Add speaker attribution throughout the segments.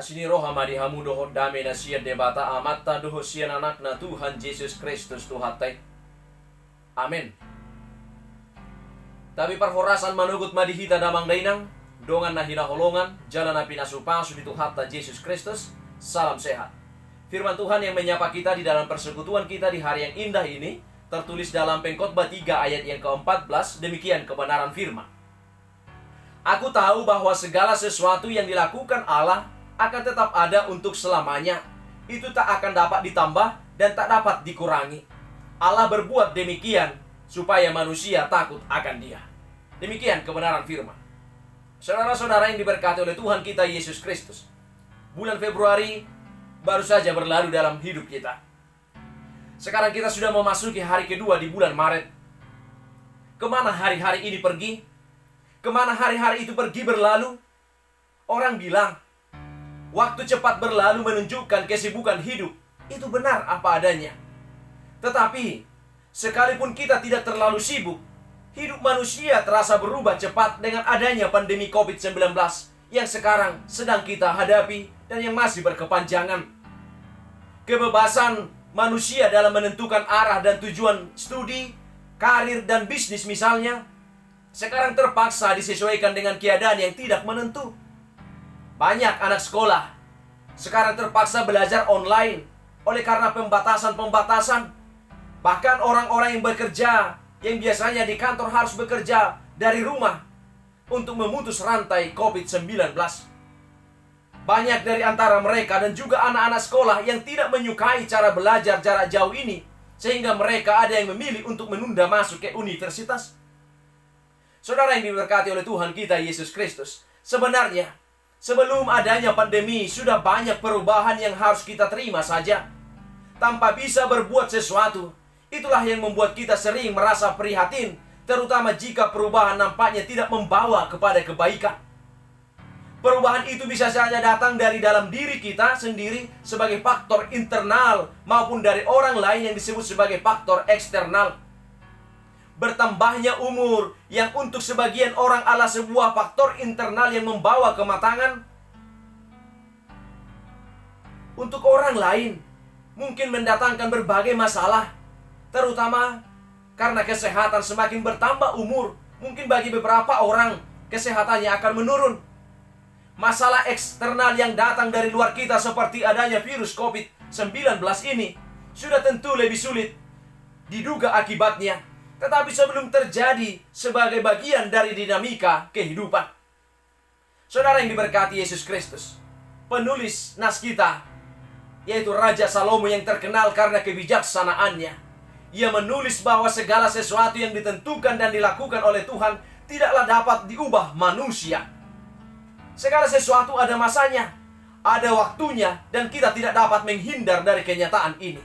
Speaker 1: Asini roh hamadi hamu dohot dame na siya debata amatta doho siya anak na Tuhan Yesus Kristus tuhatay. Amen. Tapi parhorasan manugut madihita damang dainang, dongan na hinaholongan, jalan na pinasupaso di Tuhan Yesus Kristus. Salam sehat. Firman Tuhan yang menyapa kita di dalam persekutuan kita di hari yang indah ini tertulis dalam Pengkhotbah 3 ayat yang ke-14, demikian kebenaran firman. Aku tahu bahwa segala sesuatu yang dilakukan Allah akan tetap ada untuk selamanya. Itu tak akan dapat ditambah dan tak dapat dikurangi. Allah berbuat demikian supaya manusia takut akan Dia. Demikian kebenaran firman. Saudara-saudara yang diberkati oleh Tuhan kita Yesus Kristus, bulan Februari baru saja berlalu dalam hidup kita. Sekarang kita sudah memasuki hari kedua di bulan Maret. Kemana hari-hari ini pergi? Kemana hari-hari itu pergi berlalu? Orang bilang waktu cepat berlalu menunjukkan kesibukan hidup. Itu benar apa adanya. Tetapi sekalipun kita tidak terlalu sibuk, hidup manusia terasa berubah cepat dengan adanya pandemi COVID-19 yang sekarang sedang kita hadapi dan yang masih berkepanjangan. Kebebasan manusia dalam menentukan arah dan tujuan studi, karir, dan bisnis misalnya, sekarang terpaksa disesuaikan dengan keadaan yang tidak menentu. Banyak anak sekolah sekarang terpaksa belajar online oleh karena pembatasan-pembatasan. Bahkan orang-orang yang bekerja, yang biasanya di kantor harus bekerja dari rumah untuk memutus rantai COVID-19. Banyak dari antara mereka dan juga anak-anak sekolah yang tidak menyukai cara belajar jarak jauh ini, sehingga mereka ada yang memilih untuk menunda masuk ke universitas. Saudara yang diberkati oleh Tuhan kita Yesus Kristus, sebenarnya sebelum adanya pandemi sudah banyak perubahan yang harus kita terima saja tanpa bisa berbuat sesuatu. Itulah yang membuat kita sering merasa prihatin, terutama jika perubahan nampaknya tidak membawa kepada kebaikan. Perubahan itu bisa saja datang dari dalam diri kita sendiri sebagai faktor internal maupun dari orang lain yang disebut sebagai faktor eksternal. Bertambahnya umur yang untuk sebagian orang adalah sebuah faktor internal yang membawa kematangan. Untuk orang lain mungkin mendatangkan berbagai masalah, terutama karena kesehatan semakin bertambah umur. Mungkin bagi beberapa orang kesehatannya akan menurun. Masalah eksternal yang datang dari luar kita seperti adanya virus COVID-19 ini sudah tentu lebih sulit diduga akibatnya, tetapi sebelum terjadi sebagai bagian dari dinamika kehidupan. Saudara yang diberkati Yesus Kristus, penulis nas kita, yaitu Raja Salomo yang terkenal karena kebijaksanaannya, ia menulis bahwa segala sesuatu yang ditentukan dan dilakukan oleh Tuhan tidaklah dapat diubah manusia. Segala sesuatu ada masanya, ada waktunya, dan kita tidak dapat menghindar dari kenyataan ini.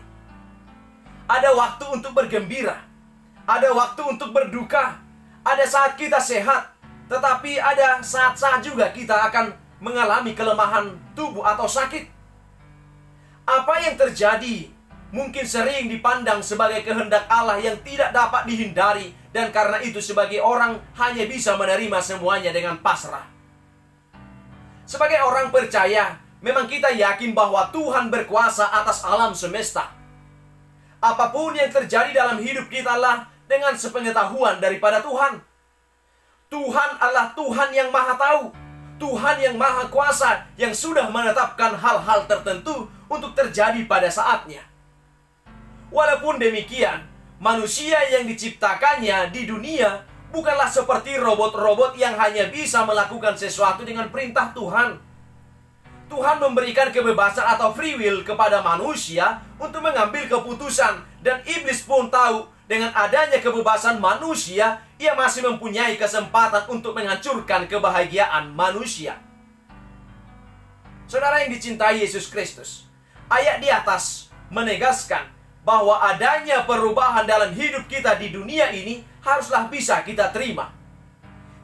Speaker 1: Ada waktu untuk bergembira, ada waktu untuk berduka, ada saat kita sehat, tetapi ada saat-saat juga kita akan mengalami kelemahan tubuh atau sakit. Apa yang terjadi mungkin sering dipandang sebagai kehendak Allah yang tidak dapat dihindari, dan karena itu sebagai orang hanya bisa menerima semuanya dengan pasrah. Sebagai orang percaya, memang kita yakin bahwa Tuhan berkuasa atas alam semesta. Apapun yang terjadi dalam hidup kita lah dengan sepengetahuan daripada Tuhan. Tuhan adalah Tuhan yang maha tahu, Tuhan yang maha kuasa, yang sudah menetapkan hal-hal tertentu untuk terjadi pada saatnya. Walaupun demikian, manusia yang diciptakannya di dunia bukanlah seperti robot-robot yang hanya bisa melakukan sesuatu dengan perintah Tuhan. Tuhan memberikan kebebasan atau free will kepada manusia untuk mengambil keputusan, dan iblis pun tahu dengan adanya kebebasan manusia, ia masih mempunyai kesempatan untuk menghancurkan kebahagiaan manusia. Saudara yang dicintai Yesus Kristus, ayat di atas menegaskan bahwa adanya perubahan dalam hidup kita di dunia ini haruslah bisa kita terima.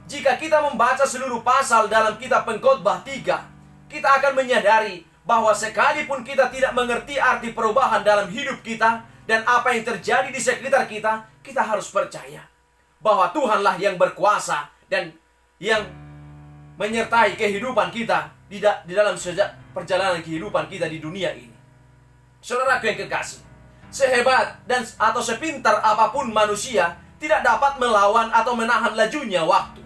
Speaker 1: Jika kita membaca seluruh pasal dalam kitab Pengkhotbah 3, kita akan menyadari bahwa sekalipun kita tidak mengerti arti perubahan dalam hidup kita dan apa yang terjadi di sekitar kita, kita harus percaya bahwa Tuhanlah yang berkuasa dan yang menyertai kehidupan kita di dalam sejak perjalanan kehidupan kita di dunia ini. Saudaraku yang kekasih, sehebat dan atau sepintar apapun manusia tidak dapat melawan atau menahan lajunya waktu.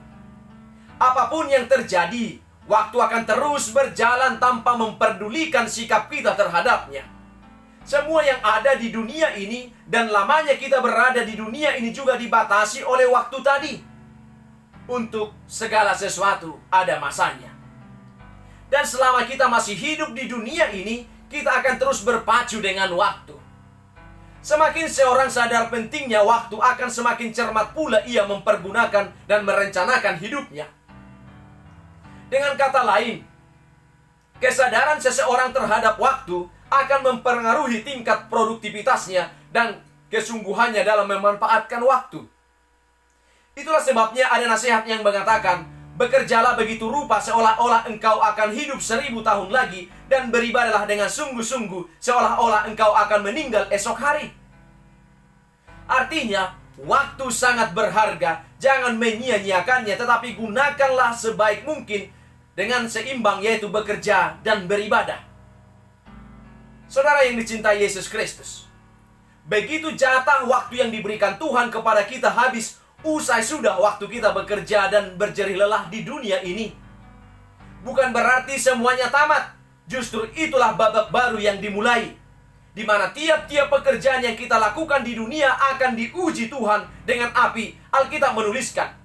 Speaker 1: Apapun yang terjadi, waktu akan terus berjalan tanpa memperdulikan sikap kita terhadapnya. Semua yang ada di dunia ini dan lamanya kita berada di dunia ini juga dibatasi oleh waktu tadi. Untuk segala sesuatu ada masanya. Dan selama kita masih hidup di dunia ini, kita akan terus berpacu dengan waktu. Semakin seorang sadar pentingnya waktu, akan semakin cermat pula ia mempergunakan dan merencanakan hidupnya. Dengan kata lain, kesadaran seseorang terhadap waktu akan mempengaruhi tingkat produktivitasnya dan kesungguhannya dalam memanfaatkan waktu. Itulah sebabnya ada nasihat yang mengatakan, bekerjalah begitu rupa seolah-olah engkau akan hidup 1000 tahun lagi, dan beribadahlah dengan sungguh-sungguh seolah-olah engkau akan meninggal esok hari. Artinya, waktu sangat berharga, jangan menyia-nyiakannya, tetapi gunakanlah sebaik mungkin dengan seimbang, yaitu bekerja dan beribadah. Saudara yang dicintai Yesus Kristus, begitu jatah waktu yang diberikan Tuhan kepada kita habis, usai sudah waktu kita bekerja dan berjerih lelah di dunia ini. Bukan berarti semuanya tamat. Justru itulah babak baru yang dimulai, di mana tiap-tiap pekerjaan yang kita lakukan di dunia akan diuji Tuhan dengan api. Alkitab menuliskan,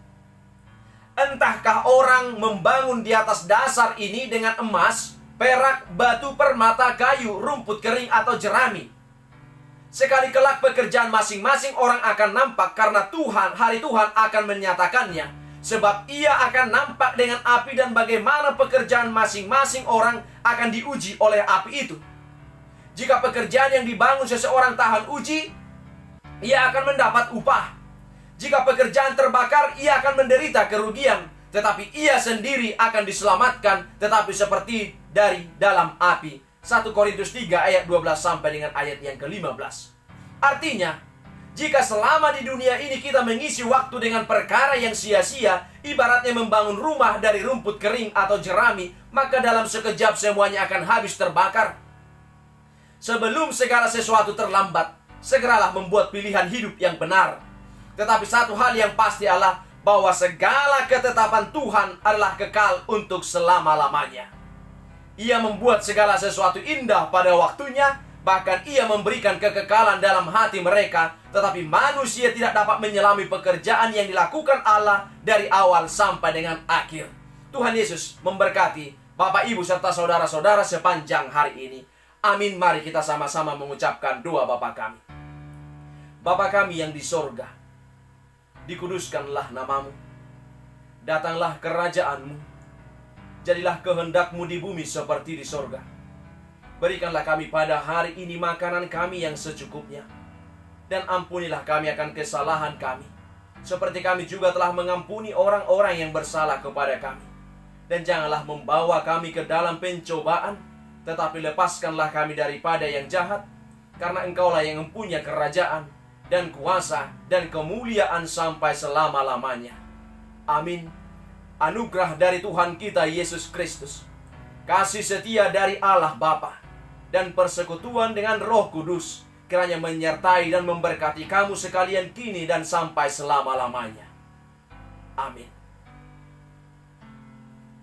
Speaker 1: entahkah orang membangun di atas dasar ini dengan emas, perak, batu permata, kayu, rumput kering, atau jerami. Sekali kelak pekerjaan masing-masing orang akan nampak, karena hari Tuhan akan menyatakannya. Sebab ia akan nampak dengan api, dan bagaimana pekerjaan masing-masing orang akan diuji oleh api itu. Jika pekerjaan yang dibangun seseorang tahan uji, ia akan mendapat upah. Jika pekerjaan terbakar, ia akan menderita kerugian. Tetapi ia sendiri akan diselamatkan, tetapi seperti dari dalam api. 1 Korintus 3 ayat 12 sampai dengan ayat yang ke-15. Artinya, jika selama di dunia ini kita mengisi waktu dengan perkara yang sia-sia, ibaratnya membangun rumah dari rumput kering atau jerami, maka dalam sekejap semuanya akan habis terbakar. Sebelum segala sesuatu terlambat, segeralah membuat pilihan hidup yang benar. Tetapi satu hal yang pasti adalah bahwa segala ketetapan Tuhan adalah kekal untuk selama-lamanya. Ia membuat segala sesuatu indah pada waktunya, bahkan ia memberikan kekekalan dalam hati mereka. Tetapi manusia tidak dapat menyelami pekerjaan yang dilakukan Allah dari awal sampai dengan akhir. Tuhan Yesus memberkati Bapak, Ibu, serta saudara-saudara sepanjang hari ini. Amin. Mari kita sama-sama mengucapkan doa Bapa kami. Bapa kami yang di sorga, dikuduskanlah namamu. Datanglah kerajaanmu. Jadilah kehendak-Mu di bumi seperti di sorga. Berikanlah kami pada hari ini makanan kami yang secukupnya. Dan ampunilah kami akan kesalahan kami, seperti kami juga telah mengampuni orang-orang yang bersalah kepada kami. Dan janganlah membawa kami ke dalam pencobaan, tetapi lepaskanlah kami daripada yang jahat. Karena Engkaulah yang mempunyai kerajaan, dan kuasa, dan kemuliaan sampai selama-lamanya. Amin. Anugerah dari Tuhan kita Yesus Kristus, kasih setia dari Allah Bapa, dan persekutuan dengan Roh Kudus kiranya menyertai dan memberkati kamu sekalian kini dan sampai selama-lamanya. Amin.